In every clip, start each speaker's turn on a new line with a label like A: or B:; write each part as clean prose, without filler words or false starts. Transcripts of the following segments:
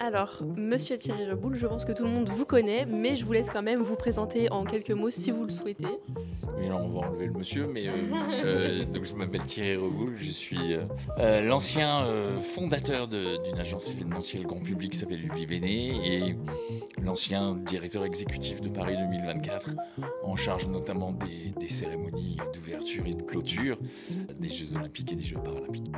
A: Alors, Monsieur Thierry Reboul, je pense que tout le monde vous connaît, mais je vous laisse quand même vous présenter en quelques mots si vous le souhaitez.
B: Oui, là, on va enlever le monsieur, mais donc je m'appelle Thierry Reboul, je suis l'ancien fondateur d'une agence événementielle grand public qui s'appelle Ubibéné et l'ancien directeur exécutif de Paris 2024, en charge notamment des cérémonies d'ouverture et de clôture des Jeux Olympiques et des Jeux Paralympiques.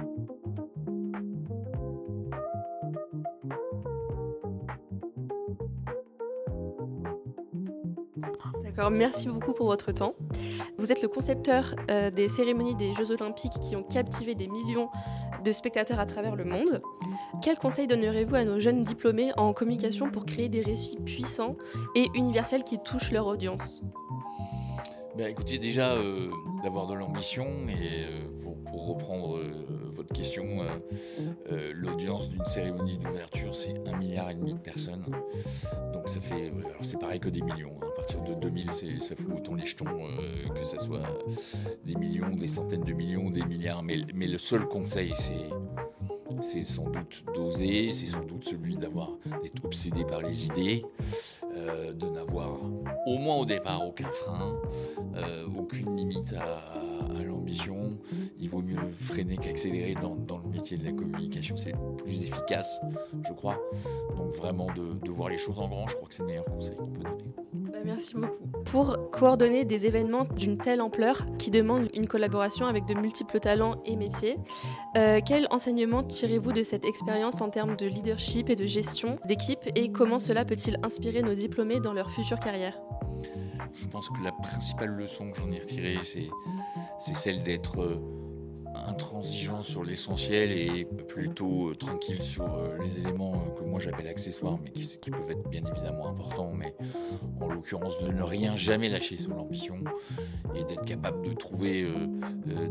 A: D'accord, merci beaucoup pour votre temps. Vous êtes le concepteur des cérémonies des Jeux Olympiques qui ont captivé des millions de spectateurs à travers le monde. Quel conseil donnerez-vous à nos jeunes diplômés en communication pour créer des récits puissants et universels qui touchent leur audience?
B: Ben, écoutez, déjà, d'avoir de l'ambition et pour reprendre votre question, l'audience d'une cérémonie d'ouverture, c'est 1,5 milliard de personnes. Donc ça fait, alors c'est pareil que des millions, hein. À partir de 2000, ça fout autant les jetons, que ça soit des millions, des centaines de millions, des milliards. Mais le seul conseil, c'est sans doute d'oser, c'est sans doute celui d'être obsédé par les idées, de n'avoir au moins au départ aucun frein, aucune limite à l'ambition. Il vaut mieux freiner qu'accélérer dans le métier de la communication, c'est plus efficace, je crois. Donc vraiment de voir les choses en grand, je crois que c'est le meilleur conseil qu'on peut donner.
A: Merci beaucoup. Pour coordonner des événements d'une telle ampleur qui demandent une collaboration avec de multiples talents et métiers, quel enseignement tirez-vous de cette expérience en termes de leadership et de gestion d'équipe et comment cela peut-il inspirer nos diplômés dans leur future carrière?
B: Je pense que la principale leçon que j'en ai retirée, c'est celle d'être intransigeant sur l'essentiel et plutôt tranquille sur les éléments que moi j'appelle accessoires, mais qui peuvent être bien évidemment importants, mais en l'occurrence de ne rien jamais lâcher sur l'ambition et d'être capable de trouver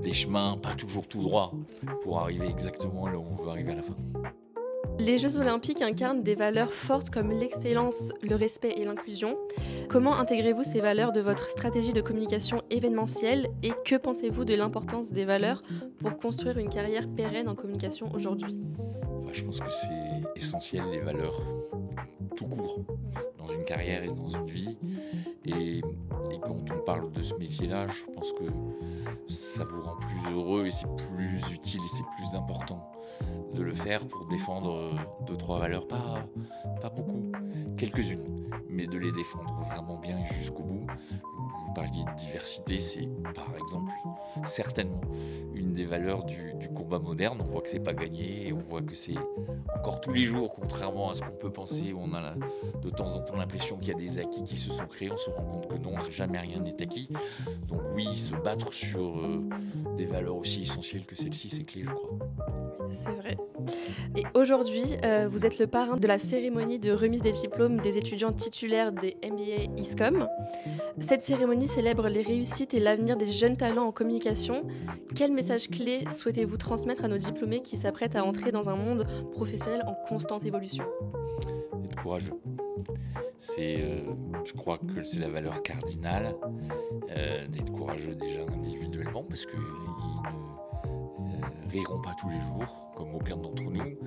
B: des chemins, pas toujours tout droit, pour arriver exactement là où on veut arriver à la fin.
A: Les Jeux Olympiques incarnent des valeurs fortes comme l'excellence, le respect et l'inclusion. Comment intégrez-vous ces valeurs de votre stratégie de communication événementielle et que pensez-vous de l'importance des valeurs pour construire une carrière pérenne en communication aujourd'hui?
B: Enfin, je pense que c'est essentiel, les valeurs, tout court, dans une carrière et dans une vie. Et quand on parle de ce métier-là, je pense que ça vous rend plus heureux et c'est plus utile et c'est plus important de le faire pour défendre deux, trois valeurs, pas beaucoup, quelques-unes, mais de les défendre vraiment bien et jusqu'au bout. Vous parliez de diversité, c'est par exemple certainement une des valeurs du combat moderne. On voit que c'est pas gagné et on voit que c'est encore tous les jours, contrairement à ce qu'on peut penser, où on a de temps en temps l'impression qu'il y a des acquis qui se sont créés. On se rend compte que non, jamais rien n'est acquis. Donc oui, se battre sur des valeurs aussi essentielles que celle-ci, c'est clé, je crois.
A: C'est vrai. Et aujourd'hui, vous êtes le parrain de la cérémonie de remise des diplômes des étudiants titulaires des MBA ISCOM. Cette cérémonie célèbre les réussites et l'avenir des jeunes talents en communication. Quel message clé souhaitez-vous transmettre à nos diplômés qui s'apprêtent à entrer dans un monde professionnel en constante évolution?
B: Être courageux. Je crois que c'est la valeur cardinale d'être courageux déjà individuellement parce qu'ils ne riront pas tous les jours, comme aucun d'entre nous, et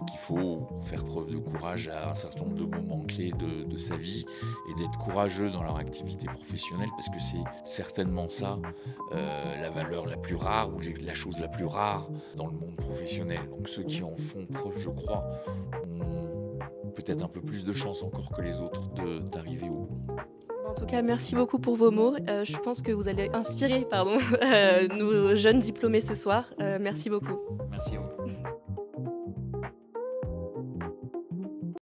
B: qu'il faut faire preuve de courage à un certain nombre de moments clés de sa vie et d'être courageux dans leur activité professionnelle parce que c'est certainement ça la valeur la plus rare ou la chose la plus rare dans le monde professionnel. Donc ceux qui en font preuve, je crois, ont peut-être un peu plus de chance encore que les autres d'arriver au bout.
A: En tout cas, merci beaucoup pour vos mots. Je pense que vous allez inspirer nos jeunes diplômés ce soir. Merci beaucoup.
B: Merci à vous.